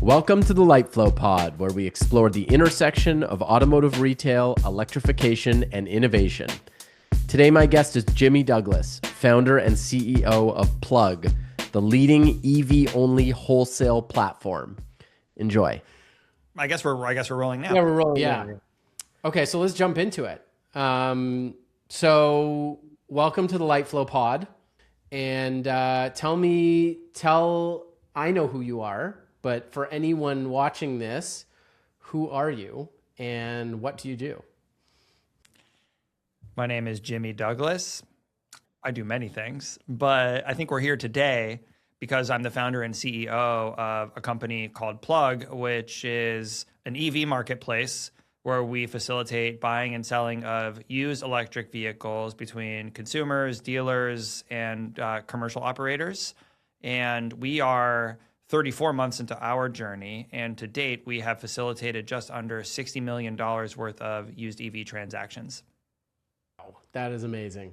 Welcome to the Lyteflo pod, where we explore the intersection of automotive retail, electrification, and innovation. Today, my guest is Jimmy Douglas, founder and CEO of Plug, the leading EV-only wholesale platform. Enjoy. I guess we're rolling now. Yeah, we're rolling. Yeah. now. Okay, so let's jump into it. So welcome to the Lyteflo pod, and tell I know who you are, but for anyone watching this, who are you and what do you do? My name is Jimmy Douglas. I do many things, but I think we're here today because I'm the founder and CEO of a company called Plug, which is an EV marketplace where we facilitate buying and selling of used electric vehicles between consumers, dealers, and commercial operators. And we are 34 months into our journey, and to date, we have facilitated just under $60 million worth of used EV transactions. Oh, that is amazing.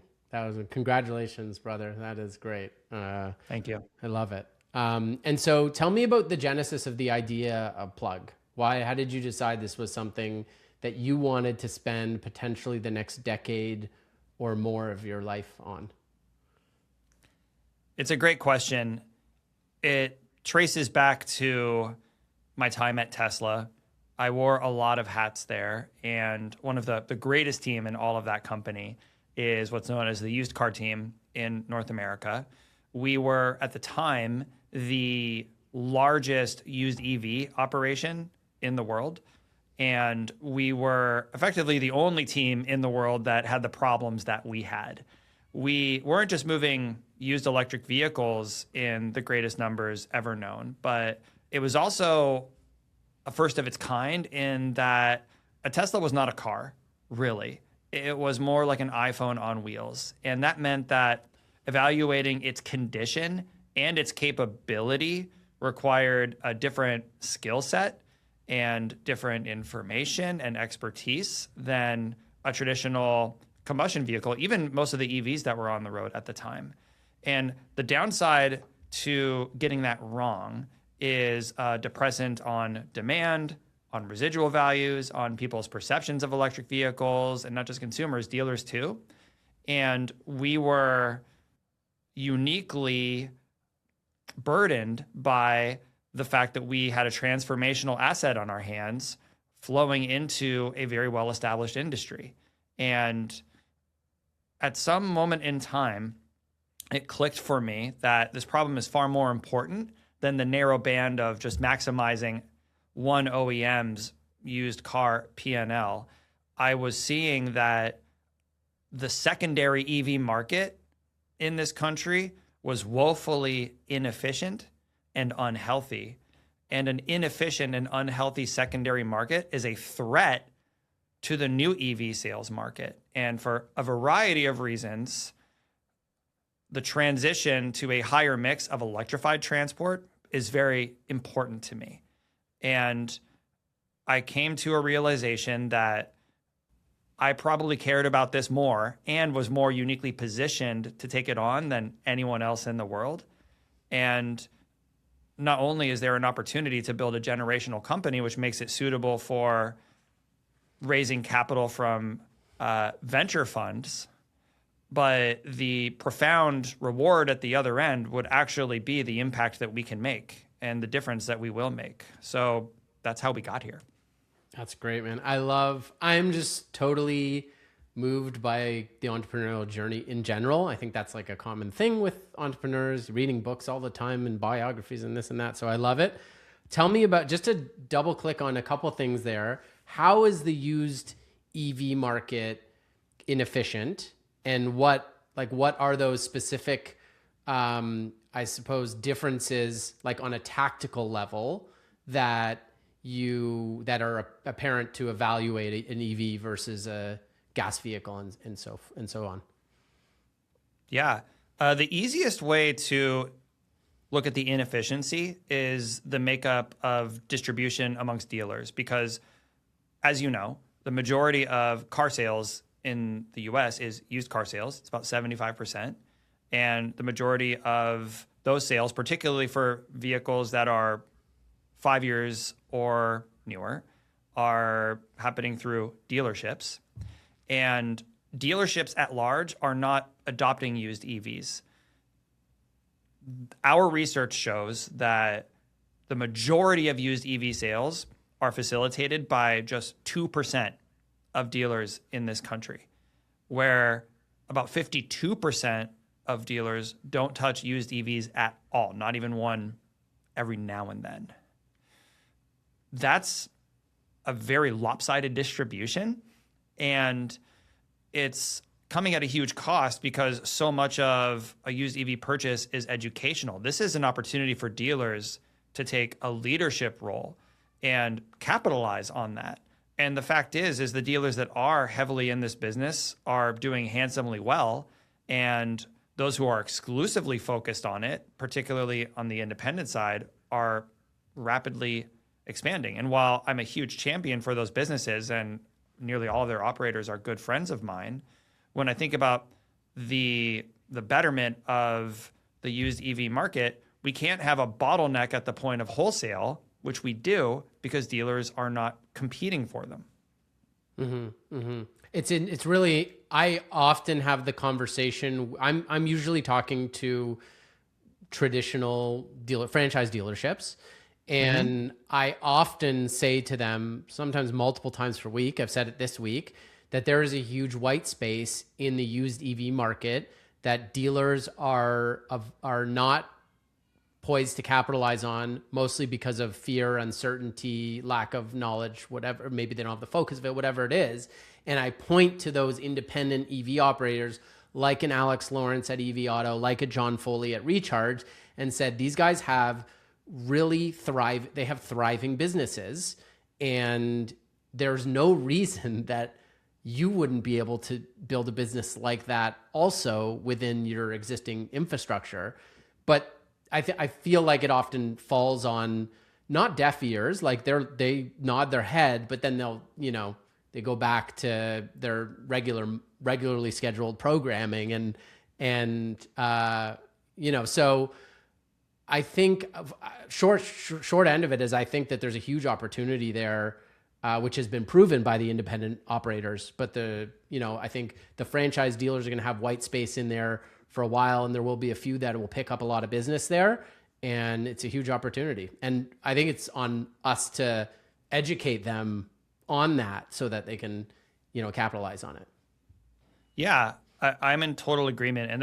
Congratulations, brother. That is great. Thank you. I love it. And so tell me about the genesis of the idea of Plug. How did you decide this was something that you wanted to spend potentially the next decade or more of your life on? It's a great question. It traces back to my time at Tesla. I wore a lot of hats there, and one of the greatest team in all of that company is what's known as the used car team in North America. We were, at the time, the largest used EV operation in the world, and we were effectively the only team in the world that had the problems that we had. We weren't just moving used electric vehicles in the greatest numbers ever known, but it was also a first of its kind in that a Tesla was not a car, really. It was more like an iPhone on wheels. And that meant that evaluating its condition and its capability required a different skill set and different information and expertise than a traditional combustion vehicle, even most of the EVs that were on the road at the time. And the downside to getting that wrong is depressant on demand, on residual values, on people's perceptions of electric vehicles, and not just consumers, dealers too. And we were uniquely burdened by the fact that we had a transformational asset on our hands flowing into a very well-established industry. And at some moment in time, it clicked for me that this problem is far more important than the narrow band of just maximizing one OEM's used car P&L. I was seeing that the secondary EV market in this country was woefully inefficient and unhealthy. And an inefficient and unhealthy secondary market is a threat to the new EV sales market. And for a variety of reasons, the transition to a higher mix of electrified transport is very important to me. And I came to a realization that I probably cared about this more and was more uniquely positioned to take it on than anyone else in the world. And not only is there an opportunity to build a generational company, which makes it suitable for raising capital from venture funds, but the profound reward at the other end would actually be the impact that we can make and the difference that we will make. So that's how we got here. That's great, man. I'm just totally moved by the entrepreneurial journey in general. I think that's like a common thing with entrepreneurs, reading books all the time and biographies and this and that. So I love it. Tell me about, just to double click on a couple things there. How is the used EV market inefficient? And what are those specific, I suppose, differences, like on a tactical level, that are apparent to evaluate an EV versus a gas vehicle and so on? Yeah, the easiest way to look at the inefficiency is the makeup of distribution amongst dealers, because, as you know, the majority of car sales in the US is used car sales. It's about 75%. And the majority of those sales, particularly for vehicles that are 5 years or newer are happening through dealerships. And dealerships at large are not adopting used EVs. Our research shows that the majority of used EV sales are facilitated by just 2% of dealers in this country, where about 52% of dealers don't touch used EVs at all, not even one every now and then. That's a very lopsided distribution, and it's coming at a huge cost because so much of a used EV purchase is educational. This is an opportunity for dealers to take a leadership role and capitalize on that. And the fact is the dealers that are heavily in this business are doing handsomely well. And those who are exclusively focused on it, particularly on the independent side, are rapidly expanding. And while I'm a huge champion for those businesses and nearly all of their operators are good friends of mine, when I think about the betterment of the used EV market, we can't have a bottleneck at the point of wholesale, which we do because dealers are not competing for them. Mm-hmm, mm-hmm. It's really, I often have the conversation. I'm usually talking to traditional franchise dealerships. And I often say to them, sometimes multiple times per week, I've said it this week, that there is a huge white space in the used EV market that dealers are not poised to capitalize on, mostly because of fear, uncertainty, lack of knowledge, whatever. Maybe they don't have the focus of it, whatever it is. And I point to those independent EV operators like an Alex Lawrence at EV Auto, like a John Foley at Recharge, and said, these guys have really they have thriving businesses, and there's no reason that you wouldn't be able to build a business like that also within your existing infrastructure. But I feel like it often falls on not deaf ears, like they nod their head, but then they go back to their regularly scheduled programming so I think short end of it is I think that there's a huge opportunity there, which has been proven by the independent operators. But I think the franchise dealers are going to have white space in there for a while, and there will be a few that will pick up a lot of business there, and it's a huge opportunity. And I think it's on us to educate them on that so that they can, capitalize on it. Yeah, I'm in total agreement, and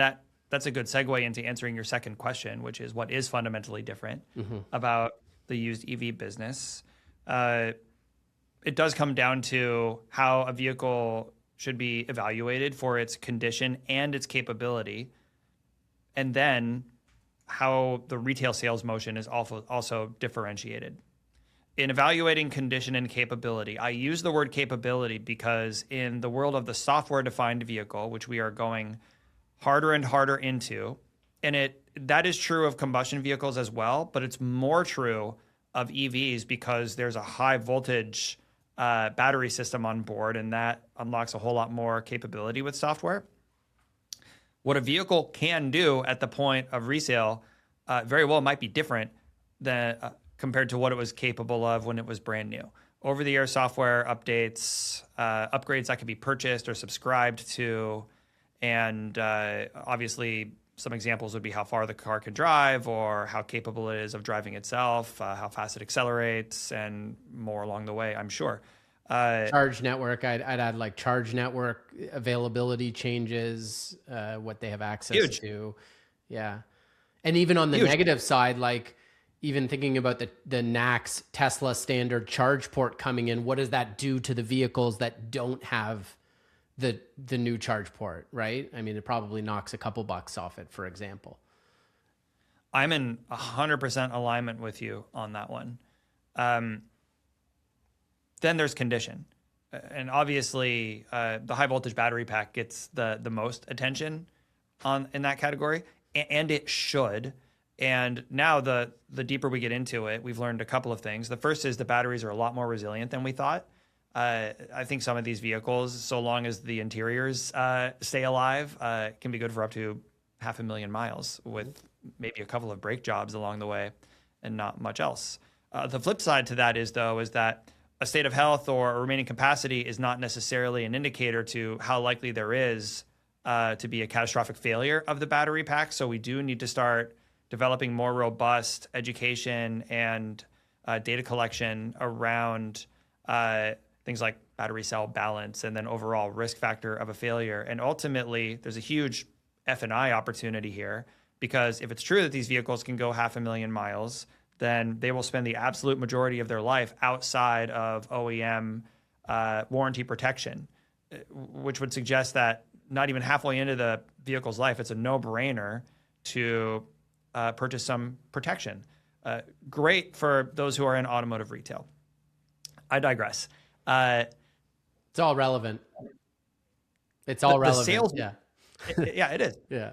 that's a good segue into answering your second question, which is what is fundamentally different about the used EV business. It does come down to how a vehicle should be evaluated for its condition and its capability, and then how the retail sales motion is also differentiated. In evaluating condition and capability, I use the word capability because in the world of the software-defined vehicle, which we are going harder and harder into, and that is true of combustion vehicles as well, but it's more true of EVs because there's a high voltage battery system on board, and that unlocks a whole lot more capability with software. What a vehicle can do at the point of resale very well might be different than compared to what it was capable of when it was brand new. Over-the-air software updates, upgrades that can be purchased or subscribed to, and obviously some examples would be how far the car can drive or how capable it is of driving itself, how fast it accelerates, and more along the way, I'm sure. Charge network, I'd add like charge network availability changes, what they have access to. Yeah. And even on the negative side, like even thinking about the NACS Tesla standard charge port coming in, what does that do to the vehicles that don't have the new charge port, right? I mean, it probably knocks a couple bucks off it, for example. I'm in 100% alignment with you on that one. Then there's condition. And obviously, the high voltage battery pack gets the most attention in that category, and it should. And now the deeper we get into it, we've learned a couple of things. The first is the batteries are a lot more resilient than we thought. I think some of these vehicles, so long as the interiors stay alive, can be good for up to 500,000 miles with maybe a couple of brake jobs along the way and not much else. The flip side to that is that a state of health or a remaining capacity is not necessarily an indicator to how likely there is to be a catastrophic failure of the battery pack. So we do need to start developing more robust education and data collection around things like battery cell balance and then overall risk factor of a failure. And ultimately, there's a huge F&I opportunity here, because if it's true that these vehicles can go 500,000 miles, then they will spend the absolute majority of their life outside of OEM warranty protection, which would suggest that not even halfway into the vehicle's life, it's a no-brainer to purchase some protection. Great for those who are in automotive retail. I digress. It's all relevant. It's all relevant. The sales, yeah. Yeah, it is. Yeah.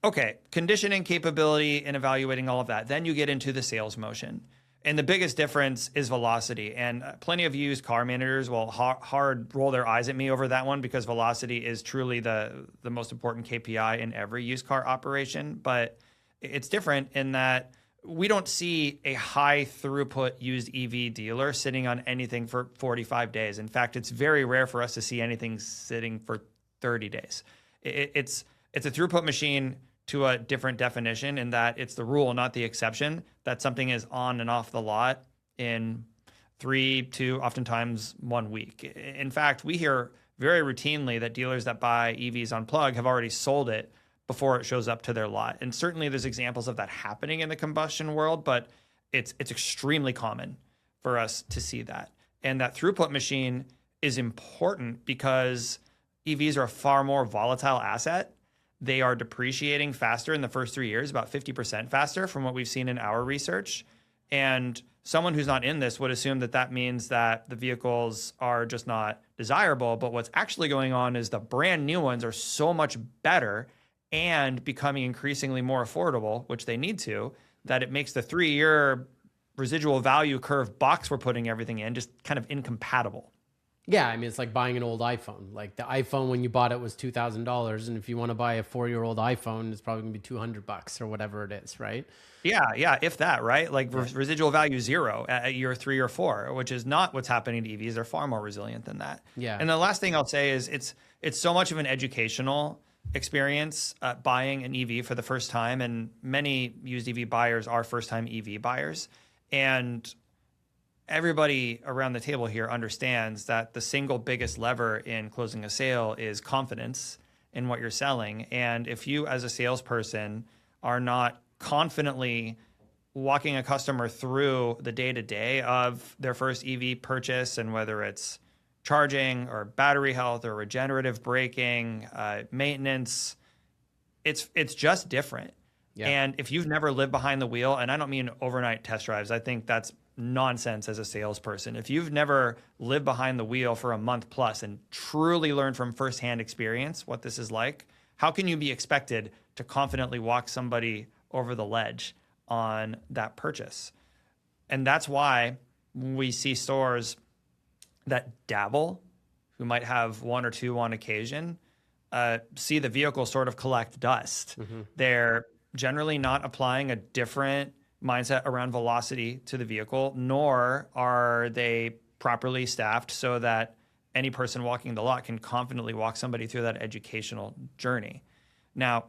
Okay, conditioning capability and evaluating all of that. Then you get into the sales motion. And the biggest difference is velocity. And plenty of used car managers will hard roll their eyes at me over that one, because velocity is truly the most important KPI in every used car operation. But it's different in that we don't see a high throughput used EV dealer sitting on anything for 45 days. In fact, it's very rare for us to see anything sitting for 30 days. It's a throughput machine to a different definition, in that it's the rule, not the exception, that something is on and off the lot in 3 to oftentimes 1 week. In fact, we hear very routinely that dealers that buy EVs on plug have already sold it before it shows up to their lot. And certainly there's examples of that happening in the combustion world, but it's extremely common for us to see that. And that throughput machine is important because EVs are a far more volatile asset. They are depreciating faster in the first 3 years, about 50% faster from what we've seen in our research. And someone who's not in this would assume that that means that the vehicles are just not desirable. But what's actually going on is the brand new ones are so much better and becoming increasingly more affordable, which they need to, that it makes the 3-year residual value curve box we're putting everything in just kind of incompatible. Yeah, I mean, it's like buying an old iPhone. Like the iPhone when you bought it was $2,000, and if you want to buy a 4-year-old iPhone, it's probably gonna be $200 or whatever it is, right? Yeah, if that, right? Like residual value 0 at year 3 or 4, which is not what's happening to EVs. They're far more resilient than that. Yeah. And the last thing I'll say is it's so much of an educational experience buying an EV for the first time, and many used EV buyers are first-time EV buyers, and everybody around the table here understands that the single biggest lever in closing a sale is confidence in what you're selling. And if you as a salesperson are not confidently walking a customer through the day-to-day of their first EV purchase, and whether it's charging or battery health or regenerative braking, maintenance, it's just different. Yeah. And if you've never lived behind the wheel, and I don't mean overnight test drives, I think that's nonsense as a salesperson. If you've never lived behind the wheel for a month plus and truly learned from firsthand experience what this is like, how can you be expected to confidently walk somebody over the ledge on that purchase? And that's why we see stores that dabble, who might have 1 or 2 on occasion, see the vehicle sort of collect dust. Mm-hmm. They're generally not applying a different mindset around velocity to the vehicle, nor are they properly staffed so that any person walking the lot can confidently walk somebody through that educational journey. Now,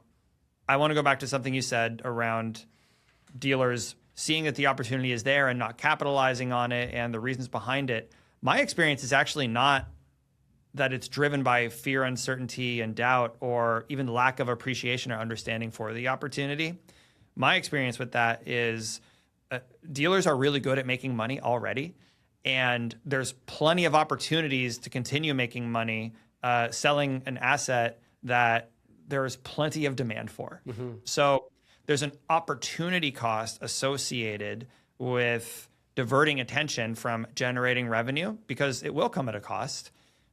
I want to go back to something you said around dealers seeing that the opportunity is there and not capitalizing on it and the reasons behind it. My experience is actually not that it's driven by fear, uncertainty, and doubt, or even lack of appreciation or understanding for the opportunity. My experience with that is dealers are really good at making money already, and there's plenty of opportunities to continue making money selling an asset that there's plenty of demand for. Mm-hmm. So there's an opportunity cost associated with diverting attention from generating revenue, because it will come at a cost,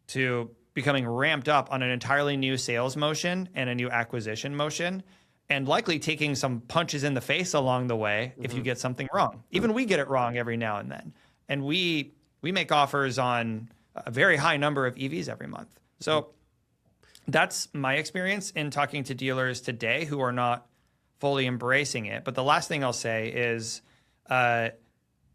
to becoming ramped up on an entirely new sales motion and a new acquisition motion, and likely taking some punches in the face along the way if you get something wrong. Even we get it wrong every now and then. And we make offers on a very high number of EVs every month. So that's my experience in talking to dealers today who are not fully embracing it. But the last thing I'll say is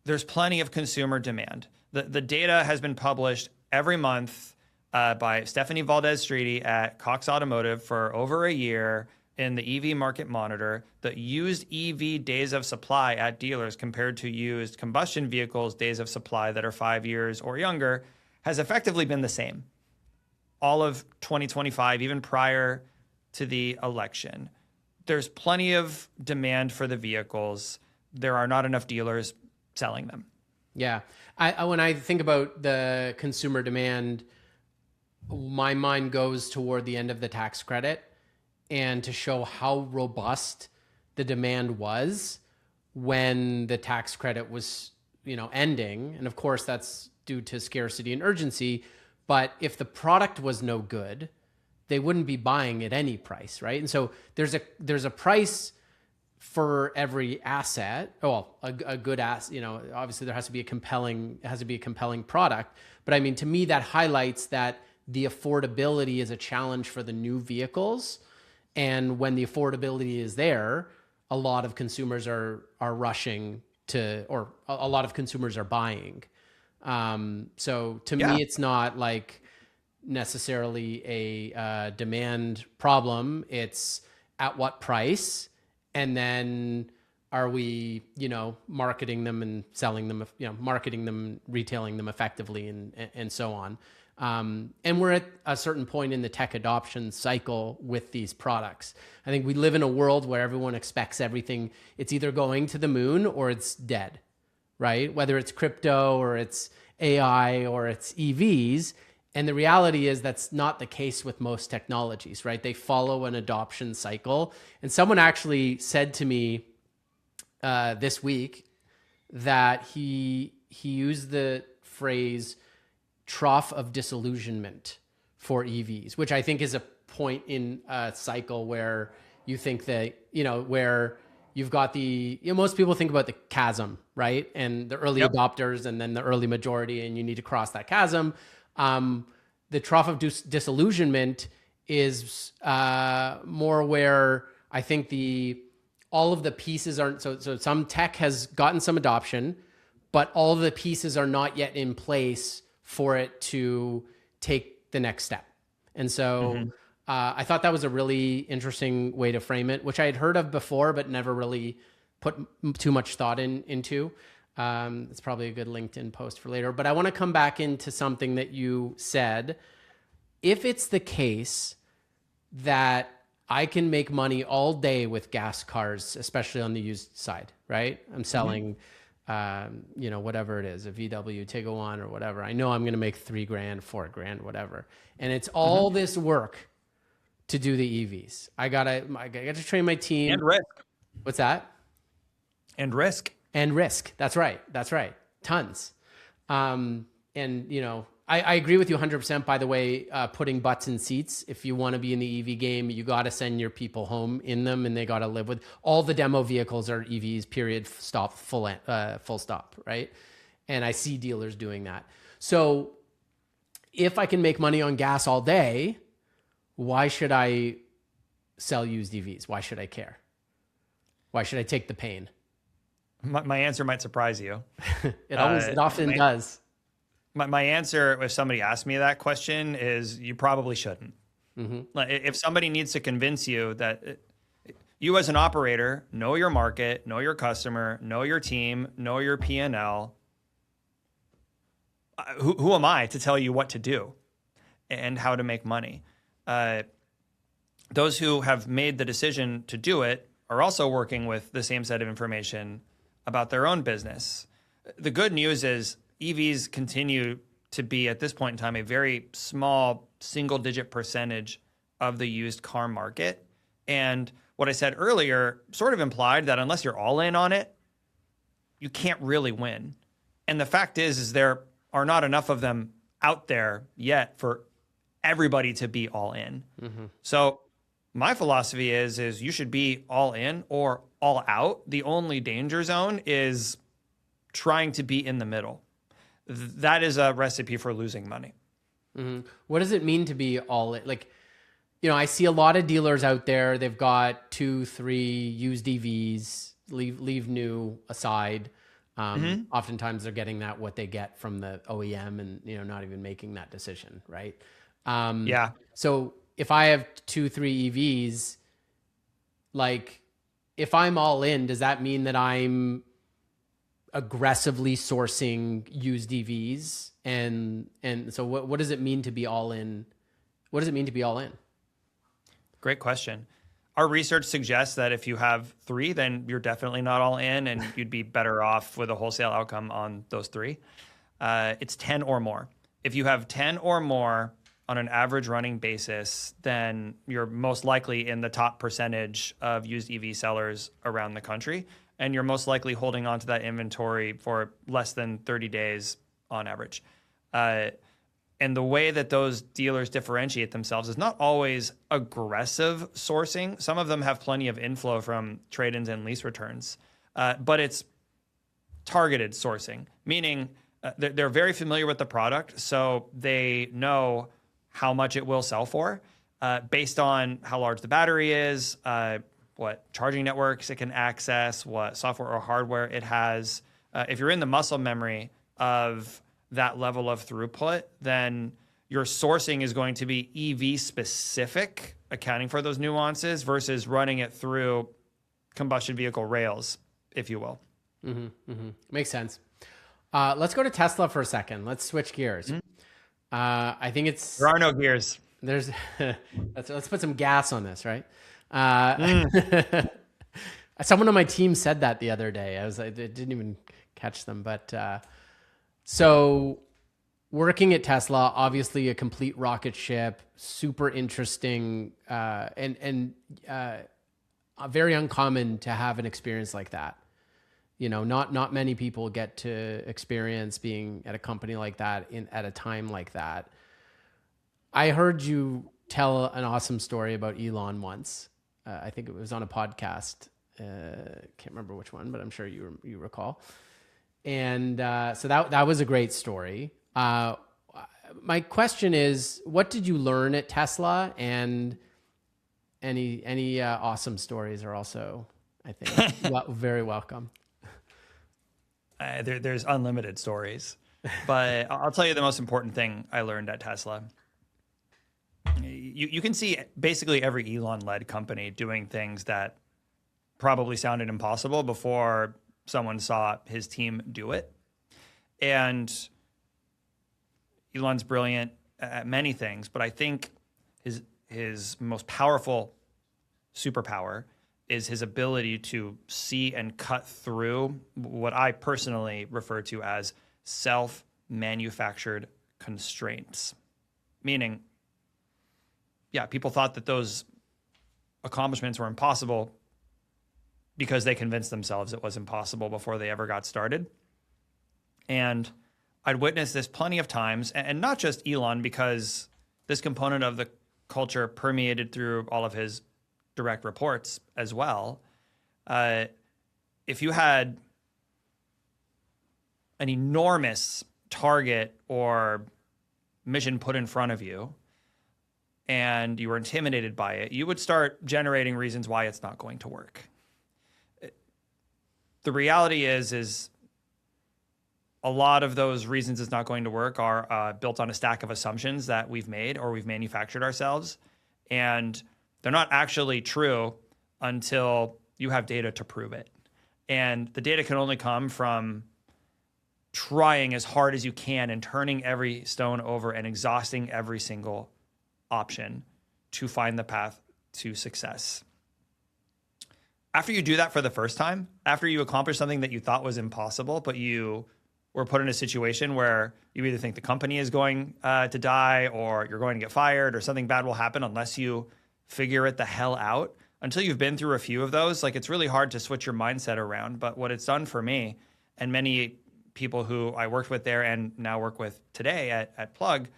there's plenty of consumer demand. The data has been published every month by Stephanie Valdez-Streety at Cox Automotive for over a year in the EV Market Monitor. The used EV days of supply at dealers compared to used combustion vehicles days of supply that are 5 years or younger has effectively been the same all of 2025, even prior to the election. There's plenty of demand for the vehicles. There are not enough dealers selling them. Yeah. When I think about the consumer demand, my mind goes toward the end of the tax credit and to show how robust the demand was when the tax credit was, ending. And of course that's due to scarcity and urgency. But if the product was no good, they wouldn't be buying at any price, right? And so there's a price for every asset. Well, a good asset, obviously there has to be a compelling product. But I mean, to me, that highlights that the affordability is a challenge for the new vehicles. And when the affordability is there, a lot of consumers are rushing to, or a lot of consumers are buying. So to me, it's not like necessarily a demand problem. It's at what price, and then are we, marketing them and selling them, marketing them, retailing them effectively, and so on. And we're at a certain point in the tech adoption cycle with these products. I think we live in a world where everyone expects everything. It's either going to the moon or it's dead, right? Whether it's crypto or it's AI or it's EVs. And the reality is that's not the case with most technologies, right? They follow an adoption cycle. And someone actually said to me this week that he used the phrase trough of disillusionment for EVs, which I think is a point in a cycle where you think that, where you've got most people think about the chasm, right? And the early adopters and then the early majority, and you need to cross that chasm. The trough of disillusionment is more where I think all of the pieces aren't, so some tech has gotten some adoption, but all of the pieces are not yet in place for it to take the next step. And so I thought that was a really interesting way to frame it, which I had heard of before, but never really put too much thought into. It's probably a good LinkedIn post for later, but I want to come back into something that you said. If it's the case that I can make money all day with gas cars, especially on the used side, right? I'm selling, whatever it is, a VW Tiguan or whatever. I know I'm going to make $3,000, $4,000, whatever. And it's all this work to do the EVs. I got to train my team. And risk. What's that? And risk. And risk. That's right. Tons. I agree with you 100%, by the way, putting butts in seats. If you want to be in the EV game, you got to send your people home in them, and they got to live with all the demo vehicles are EVs, period, stop, full stop. Right. And I see dealers doing that. So if I can make money on gas all day, why should I sell used EVs? Why should I care? Why should I take the pain? My answer might surprise you. It often does. My answer, if somebody asked me that question, is you probably shouldn't. Like, if somebody needs to convince you that you as an operator know your market, know your customer, know your team, know your P&L, who am I to tell you what to do and how to make money? Those who have made the decision to do it are also working with the same set of information about their own business. The good news is EVs continue to be, at this point in time, a very small single-digit percentage of the used car market. And what I said earlier sort of implied that unless you're all in on it, you can't really win. And the fact is there are not enough of them out there yet for everybody to be all in. So my philosophy is you should be all in or all out. The only danger zone is trying to be in the middle. That is a recipe for losing money. What does it mean to be all in? Like, I see a lot of dealers out there. They've got 2, 3 used EVs, leave new aside. Oftentimes they're getting what they get from the OEM and, not even making that decision. Right. Yeah. So if I have 2-3 EVs, like if I'm all in, does that mean that I'm aggressively sourcing used EVs? And so what does it mean to be all in? What does it mean to be all in? Great question. Our research suggests that if you have 3, then you're definitely not all in, and you'd be better off with a wholesale outcome on those 3. It's 10 or more. If you have 10 or more on an average running basis, then you're most likely in the top percentage of used EV sellers around the country, and you're most likely holding on to that inventory for less than 30 days on average. And the way that those dealers differentiate themselves is not always aggressive sourcing. Some of them have plenty of inflow from trade-ins and lease returns, but it's targeted sourcing, meaning they're very familiar with the product, so they know how much it will sell for based on how large the battery is, what charging networks it can access, what software or hardware it has. If you're in the muscle memory of that level of throughput, then your sourcing is going to be EV specific, accounting for those nuances versus running it through combustion vehicle rails, if you will. Makes sense. Let's go to Tesla for a second. Let's switch gears. I think there are no gears. Let's put some gas on this, right? Someone on my team said that the other day. I didn't even catch them, but so working at Tesla, obviously a complete rocket ship, super interesting, and very uncommon to have an experience like that. Not many people get to experience being at a company like that at a time like that. I heard you tell an awesome story about Elon once. I think it was on a podcast. Can't remember which one, but I'm sure you recall. And so that was a great story. My question is, what did you learn at Tesla? And any awesome stories are also, I think, very welcome. There's unlimited stories, but I'll tell you the most important thing I learned at Tesla. You can see basically every Elon-led company doing things that probably sounded impossible before someone saw his team do it. And Elon's brilliant at many things, but I think his most powerful superpower is his ability to see and cut through what I personally refer to as self-manufactured constraints. Meaning, people thought that those accomplishments were impossible because they convinced themselves it was impossible before they ever got started. And I'd witnessed this plenty of times, and not just Elon, because this component of the culture permeated through all of his direct reports as well. If you had an enormous target or mission put in front of you and you were intimidated by it, you would start generating reasons why it's not going to work. The reality is a lot of those reasons it's not going to work are built on a stack of assumptions that we've made or we've manufactured ourselves. And they're not actually true until you have data to prove it. And the data can only come from trying as hard as you can and turning every stone over and exhausting every single option to find the path to success. After you do that for the first time, after you accomplish something that you thought was impossible, but you were put in a situation where you either think the company is going to die or you're going to get fired or something bad will happen unless you figure it the hell out. Until you've been through a few of those, it's really hard to switch your mindset around. But what it's done for me and many people who I worked with there and now work with today at Plug,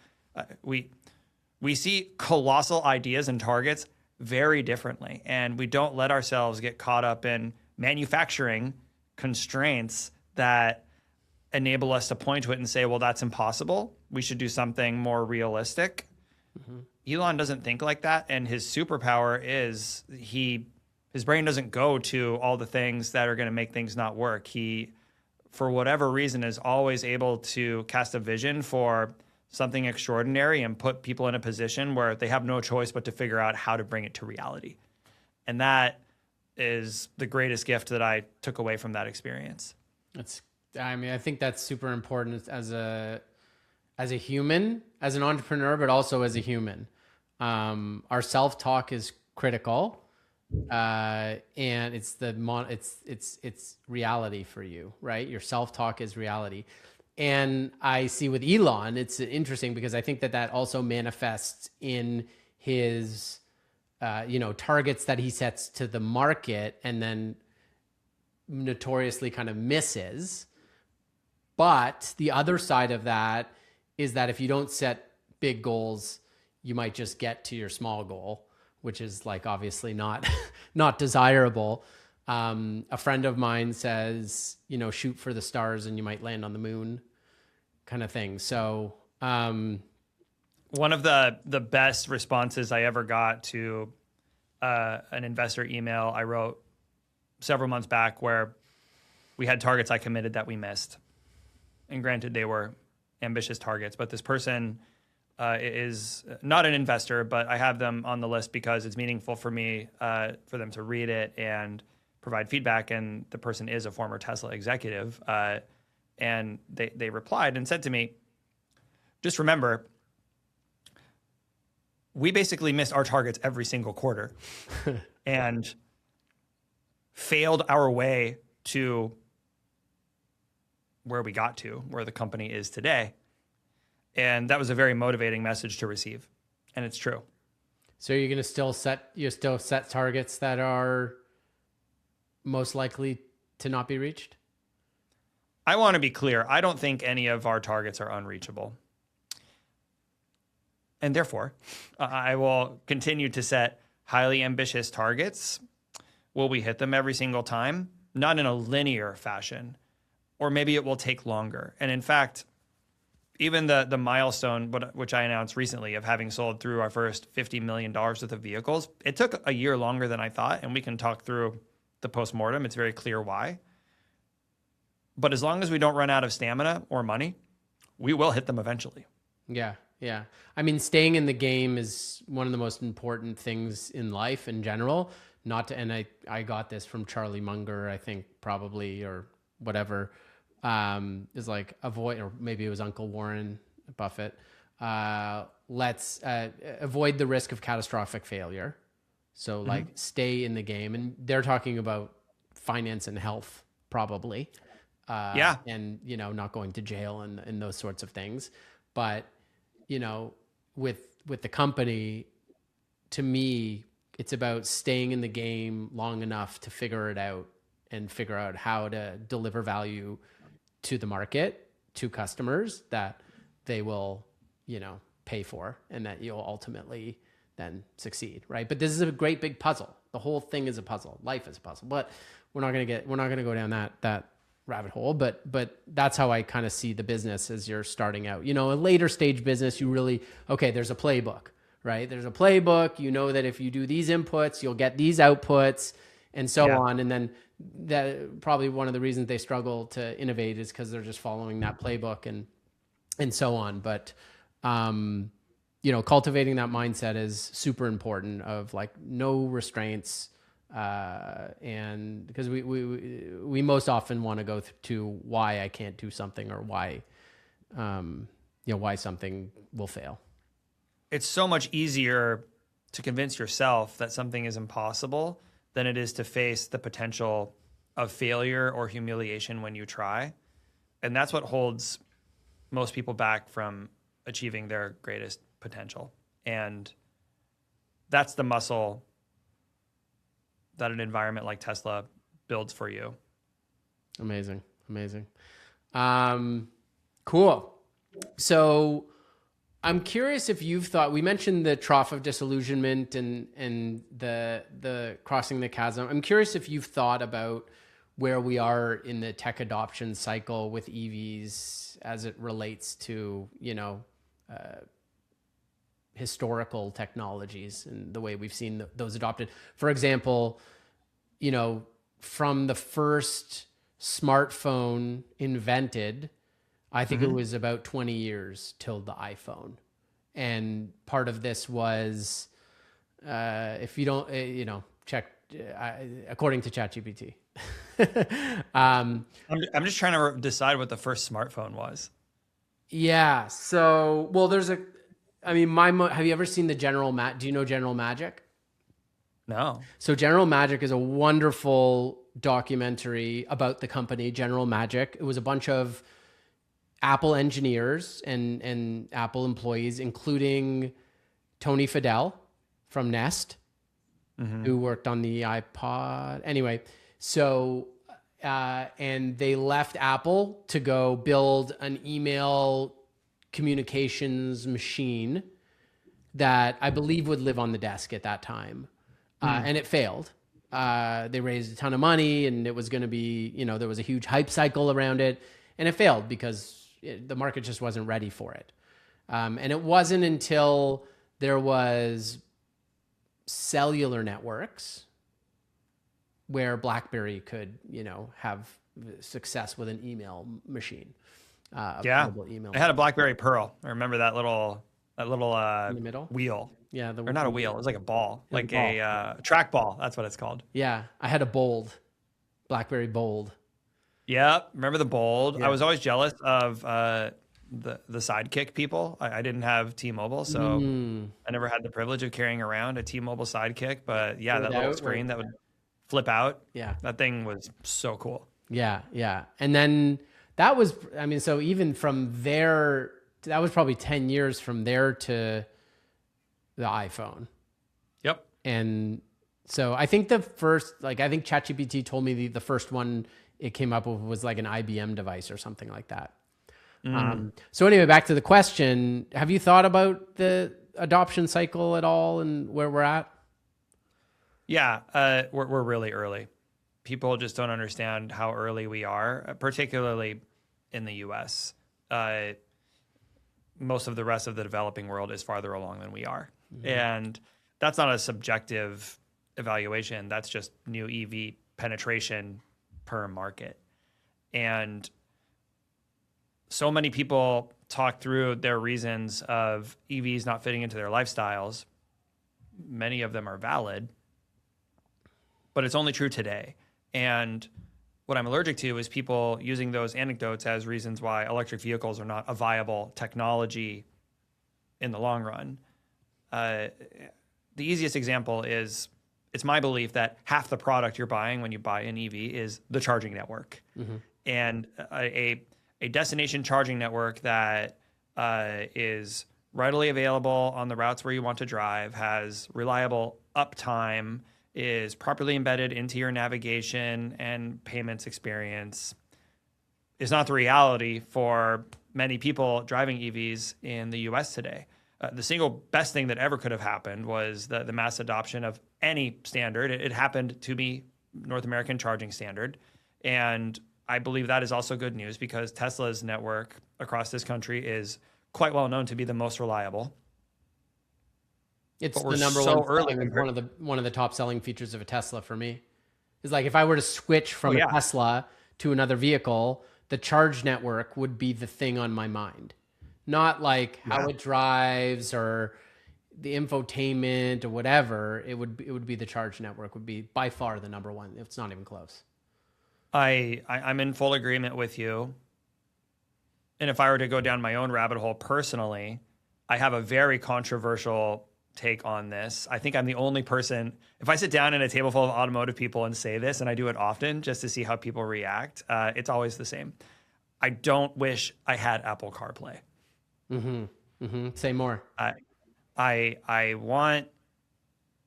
we see colossal ideas and targets very differently. And we don't let ourselves get caught up in manufacturing constraints that enable us to point to it and say, well, that's impossible. We should do something more realistic. Mm-hmm. Elon doesn't think like that. And his superpower is his brain doesn't go to all the things that are going to make things not work. He for whatever reason, is always able to cast a vision for something extraordinary and put people in a position where they have no choice but to figure out how to bring it to reality. And that is the greatest gift that I took away from that experience. I think that's super important as a human, as an entrepreneur, but also as a human. Our self-talk is critical. And it's reality for you, right? Your self-talk is reality. And I see with Elon, it's interesting because I think that also manifests in his, targets that he sets to the market and then notoriously kind of misses. But the other side of that is that if you don't set big goals, you might just get to your small goal, which is like obviously not desirable. A friend of mine says, shoot for the stars and you might land on the moon, kind of thing. So one of the best responses I ever got to an investor email I wrote several months back, where we had targets I committed that we missed. And granted, they were ambitious targets, but this person is not an investor, but I have them on the list because it's meaningful for me for them to read it and provide feedback. And the person is a former Tesla executive. And they replied and said to me, just remember, we basically missed our targets every single quarter and failed our way to where we got to, where the company is today. And that was a very motivating message to receive. And it's true. So you're going to still set targets that are most likely to not be reached? I want to be clear. I don't think any of our targets are unreachable. And therefore, I will continue to set highly ambitious targets. Will we hit them every single time? Not in a linear fashion. Or maybe it will take longer. And in fact, even the milestone, which I announced recently, of having sold through our first $50 million worth of vehicles, it took a year longer than I thought. And we can talk through the postmortem. It's very clear why. But as long as we don't run out of stamina or money, we will hit them eventually. Yeah. Yeah. I mean, staying in the game is one of the most important things in life in general. And I got this from Charlie Munger, I think probably, or whatever, is like avoid, or maybe it was Uncle Warren Buffett. Let's avoid the risk of catastrophic failure. So like stay in the game. And they're talking about finance and health probably. And, not going to jail and those sorts of things. But, with the company, to me, it's about staying in the game long enough to figure it out and figure out how to deliver value to the market, to customers that they will, pay for, and that you'll ultimately then succeed, right? But this is a great big puzzle. The whole thing is a puzzle. Life is a puzzle. But we're not going to go down that rabbit hole, but that's how I kind of see the business as you're starting out. A later stage business, there's a playbook, right? There's a playbook. You know that if you do these inputs, you'll get these outputs, and so on. And then that probably one of the reasons they struggle to innovate is because they're just following that playbook and so on. But cultivating that mindset is super important, of like no restraints. And because we most often want to go to why I can't do something, or why something will fail. It's so much easier to convince yourself that something is impossible than it is to face the potential of failure or humiliation when you try. And that's what holds most people back from achieving their greatest potential. And that's the muscle that an environment like Tesla builds for you. Amazing. Cool. So I'm curious if you've thought, we mentioned the trough of disillusionment and the crossing the chasm. I'm curious if you've thought about where we are in the tech adoption cycle with EVs as it relates to, historical technologies and the way we've seen those adopted. For example, from the first smartphone invented, I think it was about 20 years till the iPhone. And part of this was, if you don't, check, according to ChatGPT. I'm just trying to decide what the first smartphone was. Yeah. So, well, have you ever seen do you know General Magic? No. So General Magic is a wonderful documentary about the company General Magic. It was a bunch of Apple engineers and Apple employees, including Tony Fadell from Nest, who worked on the iPod. Anyway, so and they left Apple to go build an email communications machine that I believe would live on the desk at that time. And it failed. They raised a ton of money, and it was going to be, there was a huge hype cycle around it, and it failed because the market just wasn't ready for it. And it wasn't until there was cellular networks where BlackBerry could, have success with an email machine. Mobile email. I had a BlackBerry Pearl. I remember that little in the middle wheel. Yeah, or not a wheel. It was like a ball, like a track ball. That's what it's called. Yeah, I had a BlackBerry Bold. Yeah, remember the Bold? Yeah. I was always jealous of the Sidekick people. I didn't have T-Mobile, so I never had the privilege of carrying around a T-Mobile Sidekick. But yeah, that little screen that would flip out. Yeah, that thing was so cool. Yeah, and then that was, so even from there, that was probably 10 years from there to the iPhone. Yep. And so I think ChatGPT told me the first one it came up with was like an IBM device or something like that. So anyway, back to the question, have you thought about the adoption cycle at all and where we're at? Yeah, we're really early. People just don't understand how early we are, particularly in the US. Most of the rest of the developing world is farther along than we are. And that's not a subjective evaluation. That's just new EV penetration per market. And so many people talk through their reasons of EVs not fitting into their lifestyles. Many of them are valid, but it's only true today. And what I'm allergic to is people using those anecdotes as reasons why electric vehicles are not a viable technology in the long run. The easiest example is, it's my belief that half the product you're buying when you buy an EV is the charging network. And a destination charging network that is readily available on the routes where you want to drive, has reliable uptime, is properly embedded into your navigation and payments experience, is not the reality for many people driving EVs in the US today. The single best thing that ever could have happened was the mass adoption of any standard. It happened to be North American charging standard. And I believe that is also good news because Tesla's network across this country is quite well known to be the most reliable. It's the number one of the top selling features of a Tesla for me. Is like if I were to switch from a Tesla to another vehicle, the charge network would be the thing on my mind. Not like how it drives or the infotainment or whatever. It would be the charge network would be by far the number one. It's not even close. I'm in full agreement with you. And if I were to go down my own rabbit hole personally, I have a very controversial take on this. I think I'm the only person, if I sit down in a table full of automotive people and say this, and I do it often just to see how people react, it's always the same. I don't wish I had Apple CarPlay. Say more. I want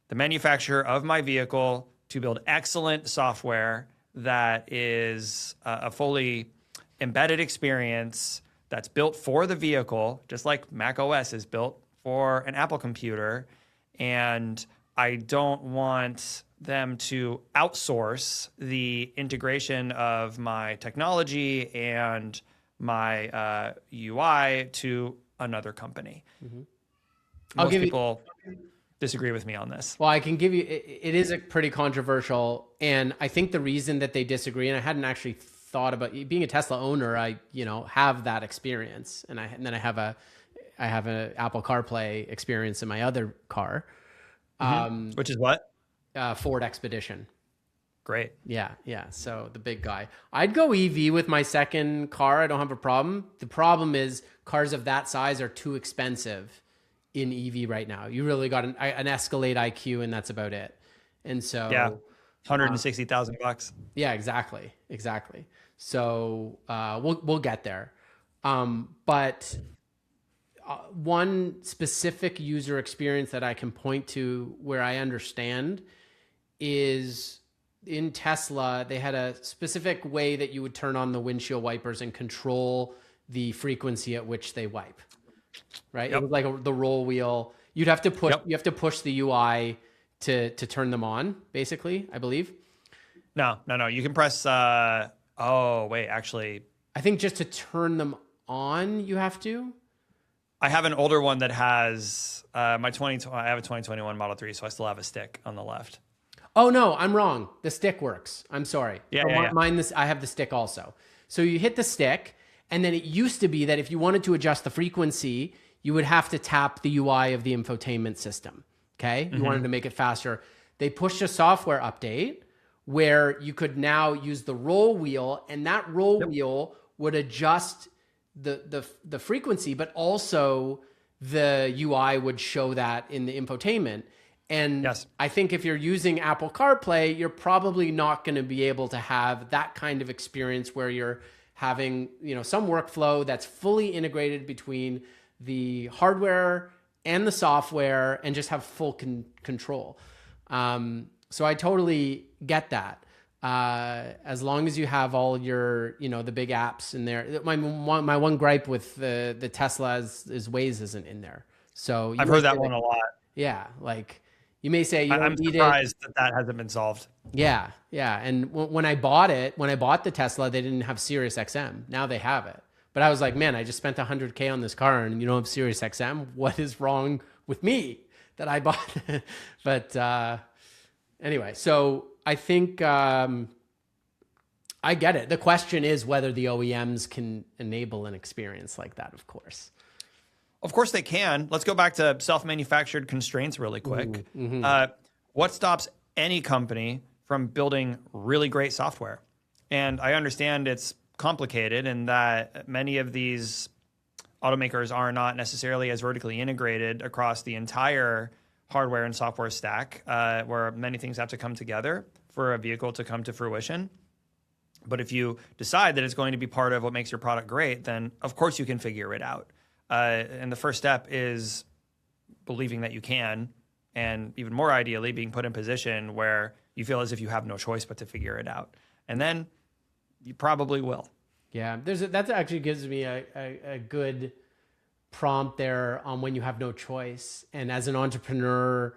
the manufacturer of my vehicle to build excellent software that is a fully embedded experience that's built for the vehicle, just like Mac OS is built for an Apple computer. And I don't want them to outsource the integration of my technology and my UI to another company. Most people disagree with me on this. Well, I can give you, it is a pretty controversial. And I think the reason that they disagree, and I hadn't actually thought about being a Tesla owner, I, have that experience. And then I have an Apple CarPlay experience in my other car, Which is what? Ford Expedition. Great. Yeah. Yeah. So the big guy. I'd go EV with my second car. I don't have a problem. The problem is cars of that size are too expensive in EV right now. You really got an Escalade IQ and that's about it. And so Yeah. $160,000. yeah, exactly. Exactly. So we'll get there. But one specific user experience that I can point to where I understand is in Tesla, they had a specific way that you would turn on the windshield wipers and control the frequency at which they wipe. Right? Yep. It was like the roll wheel. You'd have to push. Yep. You have to push the UI to turn them on, basically, I believe. No. You can press. Actually, I think just to turn them on, you have to. I have an older one that has I have a 2021 Model 3, so I still have a stick on the left. Oh no, I'm wrong. The stick works. I'm sorry. Yeah. Mine. I have the stick also. So you hit the stick, and then it used to be that if you wanted to adjust the frequency, you would have to tap the UI of the infotainment system. Okay, you wanted to make it faster. They pushed a software update where you could now use the roll wheel, and that roll wheel would adjust the frequency, but also the UI would show that in the infotainment. And yes. I think if you're using Apple CarPlay, you're probably not going to be able to have that kind of experience where you're having, some workflow that's fully integrated between the hardware and the software and just have full control. So I totally get that. As long as you have all your, the big apps in there. My one gripe with the Tesla is Waze isn't in there. So I've heard that one a lot. Yeah. Like you may say, I'm surprised that hasn't been solved. Yeah. Yeah. And when I bought the Tesla, they didn't have Sirius XM. Now they have it. But I was like, man, I just spent $100K on this car and you don't have Sirius XM. What is wrong with me that I bought? But anyway, so I think I get it. The question is whether the OEMs can enable an experience like that, of course. Of course they can. Let's go back to self-manufactured constraints really quick. What stops any company from building really great software? And I understand it's complicated and that many of these automakers are not necessarily as vertically integrated across the entire hardware and software stack, where many things have to come together for a vehicle to come to fruition. But if you decide that it's going to be part of what makes your product great, then of course you can figure it out. And the first step is believing that you can, and even more ideally, being put in position where you feel as if you have no choice but to figure it out. And then you probably will. Yeah, that actually gives me a good prompt there on when you have no choice. And as an entrepreneur,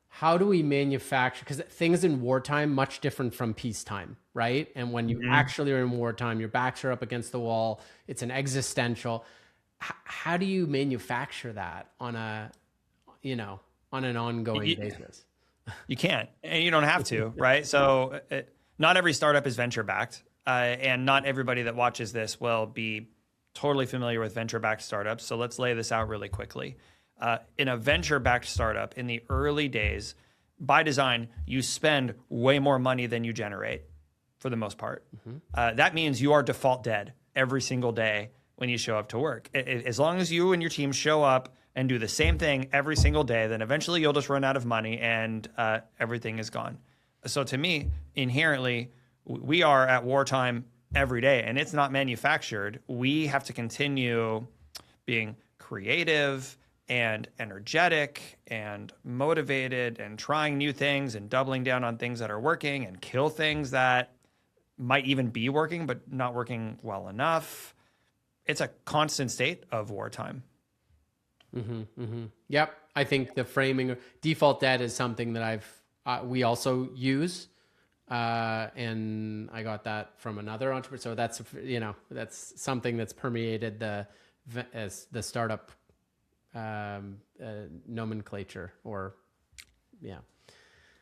how do we manufacture? Because things in wartime, much different from peacetime, right? And when you actually are in wartime, your backs are up against the wall. It's an existential. How do you manufacture that on an ongoing basis? You can't, and you don't have to, right? So not every startup is venture backed, and not everybody that watches this will be totally familiar with venture backed startups. So let's lay this out really quickly. In a venture backed startup, in the early days, by design, you spend way more money than you generate, for the most part. That means you are default dead every single day when you show up to work. As long as you and your team show up and do the same thing every single day, then eventually you'll just run out of money and everything is gone. So to me, inherently, we are at wartime every day and it's not manufactured. We have to continue being creative and energetic and motivated and trying new things and doubling down on things that are working and kill things that might even be working but not working well enough. It's a constant state of wartime. Yep. I think the framing default dead is something that we also use. And I got that from another entrepreneur. So that's, that's something that's permeated the startup nomenclature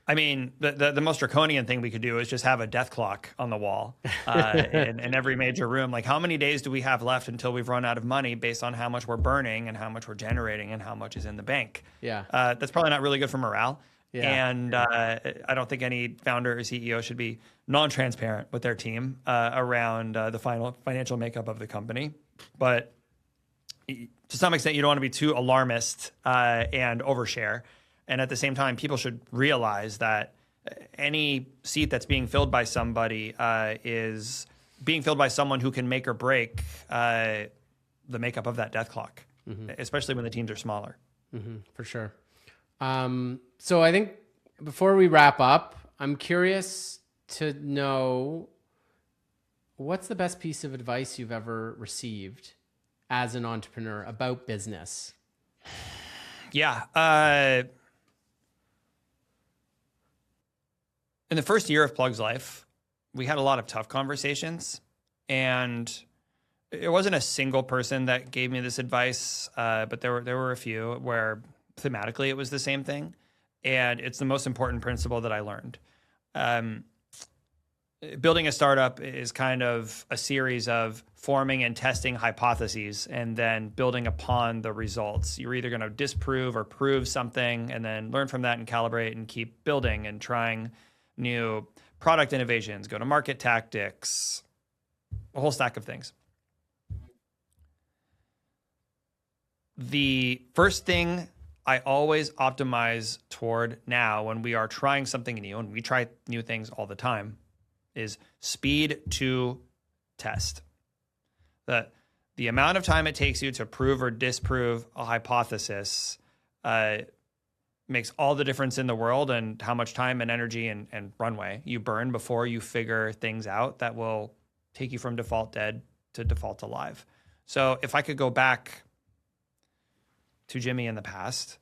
I mean, the most draconian thing we could do is just have a death clock on the wall in every major room. Like, how many days do we have left until we've run out of money based on how much we're burning and how much we're generating and how much is in the bank? Yeah. That's probably not really good for morale. Yeah. And I don't think any founder or CEO should be non-transparent with their team around the final financial makeup of the company. But to some extent, you don't want to be too alarmist and overshare. And at the same time, people should realize that any seat that's being filled by somebody is being filled by someone who can make or break the makeup of that death clock, especially when the teams are smaller. For sure. So I think before we wrap up, I'm curious to know, what's the best piece of advice you've ever received as an entrepreneur about business? Yeah. In the first year of Plug's life, we had a lot of tough conversations, and it wasn't a single person that gave me this advice, but there were a few where thematically it was the same thing. And it's the most important principle that I learned. Building a startup is kind of a series of forming and testing hypotheses and then building upon the results. You're either going to disprove or prove something and then learn from that and calibrate and keep building and trying new product innovations, go-to-market tactics, a whole stack of things. The first thing I always optimize toward now when we are trying something new, and we try new things all the time, is speed to test. The amount of time it takes you to prove or disprove a hypothesis makes all the difference in the world, and how much time and energy and runway you burn before you figure things out that will take you from default dead to default alive. So if I could go back to Jimmy in the past,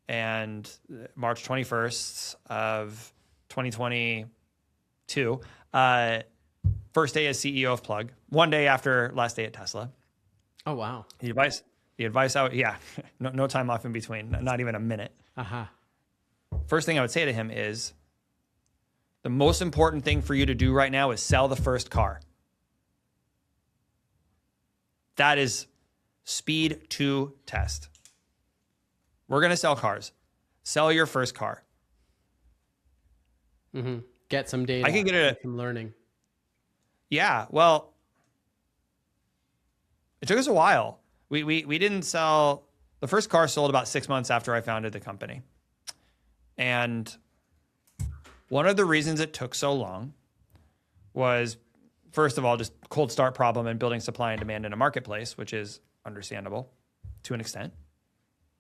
and March 21st of 2022, first day as CEO of Plug, one day after last day at Tesla. Oh, wow. The advice out, yeah, no time off in between, not even a minute. First thing I would say to him is, the most important thing for you to do right now is sell the first car. That is speed to test. We're going to sell cars. Sell your first car. Get some data. I can get some learning. Yeah, well, it took us a while. We didn't sell. The first car sold about 6 months after I founded the company. And one of the reasons it took so long was, first of all, just cold start problem and building supply and demand in a marketplace, which is understandable to an extent.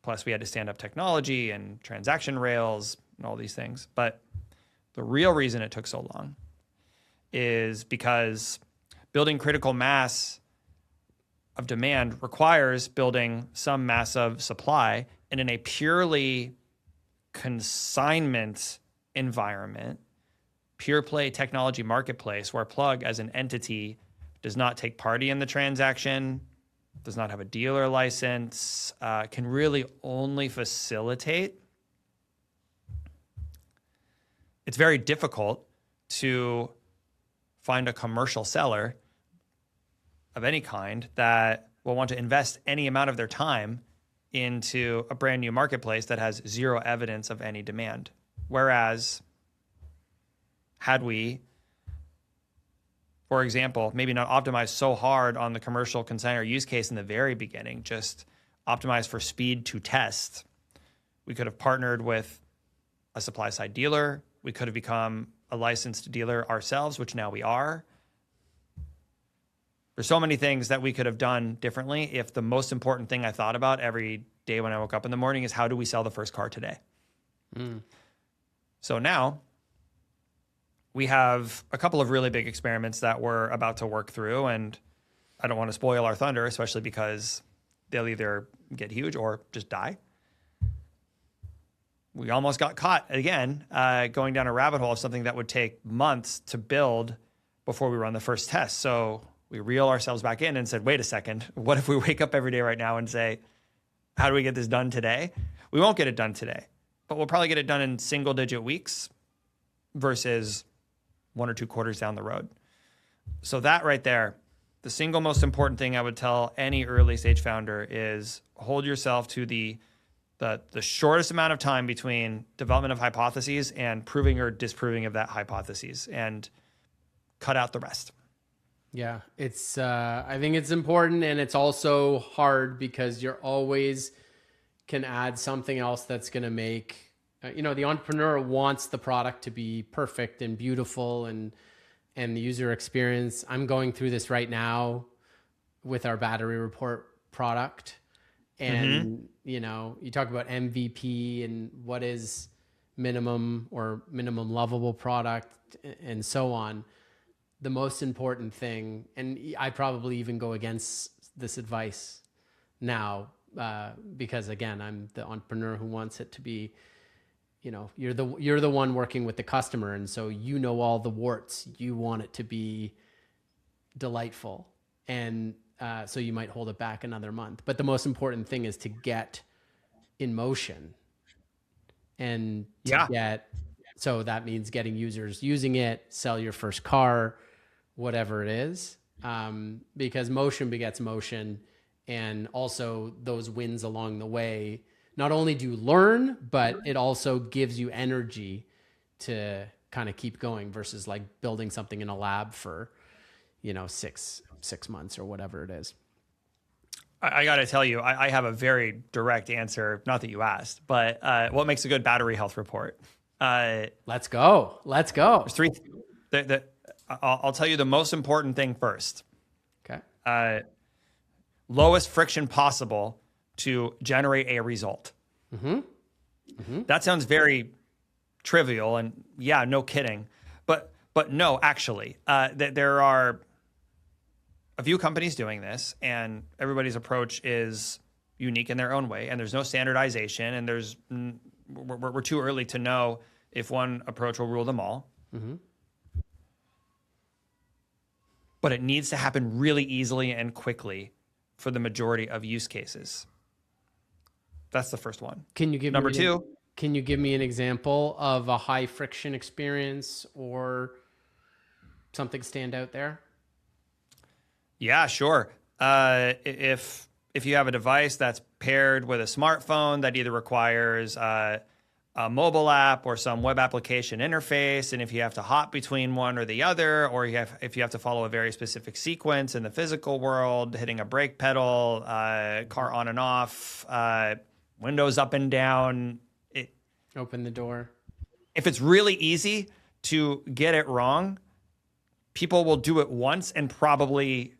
Plus, we had to stand up technology and transaction rails and all these things. But the real reason it took so long is because building critical mass of demand requires building some mass of supply. And in a purely consignment environment, pure play technology marketplace where Plug as an entity does not take party in the transaction, does not have a dealer license, can really only facilitate. It's very difficult to find a commercial seller of any kind that will want to invest any amount of their time into a brand new marketplace that has zero evidence of any demand. Whereas, had we, for example, maybe not optimized so hard on the commercial consignor use case in the very beginning, just optimized for speed to test, we could have partnered with a supply side dealer. We could have become a licensed dealer ourselves, which now we are. There's so many things that we could have done differently if the most important thing I thought about every day when I woke up in the morning is, how do we sell the first car today? So now we have a couple of really big experiments that we're about to work through, and I don't want to spoil our thunder, especially because they'll either get huge or just die. We almost got caught again going down a rabbit hole of something that would take months to build before we run the first test. So we reel ourselves back in and said, wait a second, what if we wake up every day right now and say, how do we get this done today? We won't get it done today, but we'll probably get it done in single-digit weeks, versus 1 or 2 quarters down the road. So that right there, the single most important thing I would tell any early stage founder is hold yourself to the shortest amount of time between development of hypotheses and proving or disproving of that hypothesis, and cut out the rest. Yeah, it's I think it's important, and it's also hard because you're always can add something else that's going to make the entrepreneur wants the product to be perfect and beautiful and the user experience. I'm going through this right now with our battery report product. And, you talk about MVP and what is minimum or minimum lovable product and so on. The most important thing, and I probably even go against this advice now because, again, I'm the entrepreneur who wants it to be, you're the one working with the customer. And so, all the warts, you want it to be delightful. And so you might hold it back another month. But the most important thing is to get in motion and so that means getting users using it, sell your first car, whatever it is, because motion begets motion. And also those wins along the way, not only do you learn, but it also gives you energy to kind of keep going versus like building something in a lab for, 6 months or whatever it is. I got to tell you, I have a very direct answer. Not that you asked, but what makes a good battery health report? Let's go. There's 3. I'll tell you the most important thing first. Okay. Lowest friction possible to generate a result. That sounds very trivial, and yeah, no kidding. But no, actually, there are a few companies doing this, and everybody's approach is unique in their own way, and there's no standardization, and we're too early to know if one approach will rule them all. But it needs to happen really easily and quickly for the majority of use cases. That's the first one. Can you give Number 2? Can you give me an example of a high friction experience or something stand out there? Yeah, sure. If you have a device that's paired with a smartphone that either requires a mobile app or some web application interface, and if you have to hop between one or the other, or if you have to follow a very specific sequence in the physical world, hitting a brake pedal, car on and off, windows up and down. Open the door. If it's really easy to get it wrong, people will do it once and probably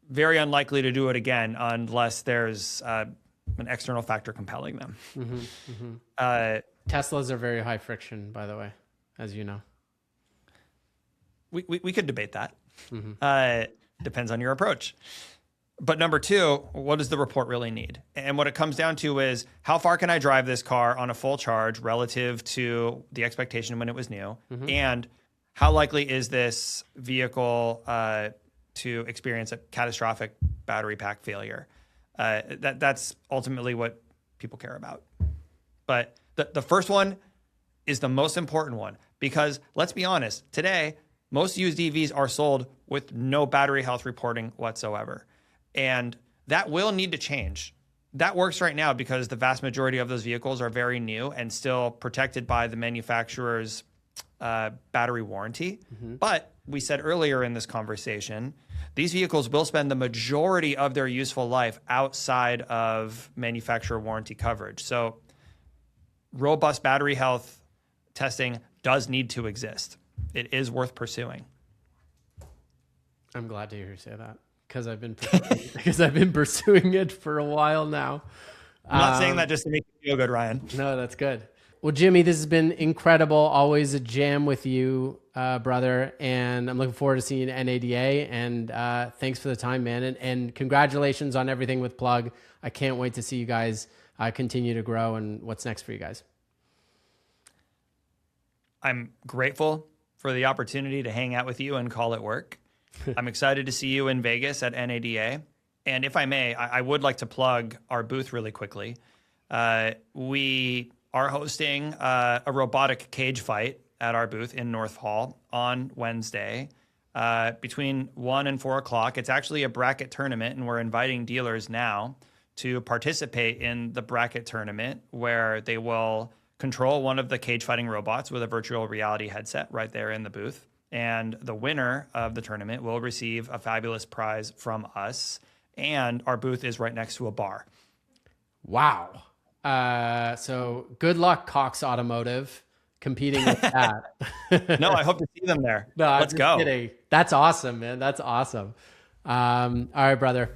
very unlikely to do it again unless there's an external factor compelling them. Teslas are very high friction, by the way, as you know. We could debate that. Depends on your approach. But number 2, what does the report really need? And what it comes down to is, how far can I drive this car on a full charge relative to the expectation when it was new? And how likely is this vehicle to experience a catastrophic battery pack failure? That's ultimately what people care about. But the first one is the most important one, because let's be honest, today, most used EVs are sold with no battery health reporting whatsoever. And that will need to change. That works right now because the vast majority of those vehicles are very new and still protected by the manufacturer's battery warranty. But we said earlier in this conversation, these vehicles will spend the majority of their useful life outside of manufacturer warranty coverage. So robust battery health testing does need to exist. It is worth pursuing. I'm glad to hear you say that, because I've been pursuing it for a while now. I'm not saying that just to make you feel good, Ryan. No, that's good. Well, Jimmy, this has been incredible. Always a jam with you, brother. And I'm looking forward to seeing NADA. And thanks for the time, man. And congratulations on everything with Plug. I can't wait to see you guys continue to grow and what's next for you guys. I'm grateful for the opportunity to hang out with you and call it work. I'm excited to see you in Vegas at NADA. And if I may, I would like to plug our booth really quickly. We are hosting a robotic cage fight at our booth in North Hall on Wednesday between 1 and 4 o'clock. It's actually a bracket tournament, and we're inviting dealers now to participate in the bracket tournament, where they will control one of the cage fighting robots with a virtual reality headset right there in the booth. And the winner of the tournament will receive a fabulous prize from us. And our booth is right next to a bar. Wow. So good luck, Cox Automotive, competing with that. No, I hope to see them there. No, Let's go. Kidding. That's awesome, man. That's awesome. All right, brother.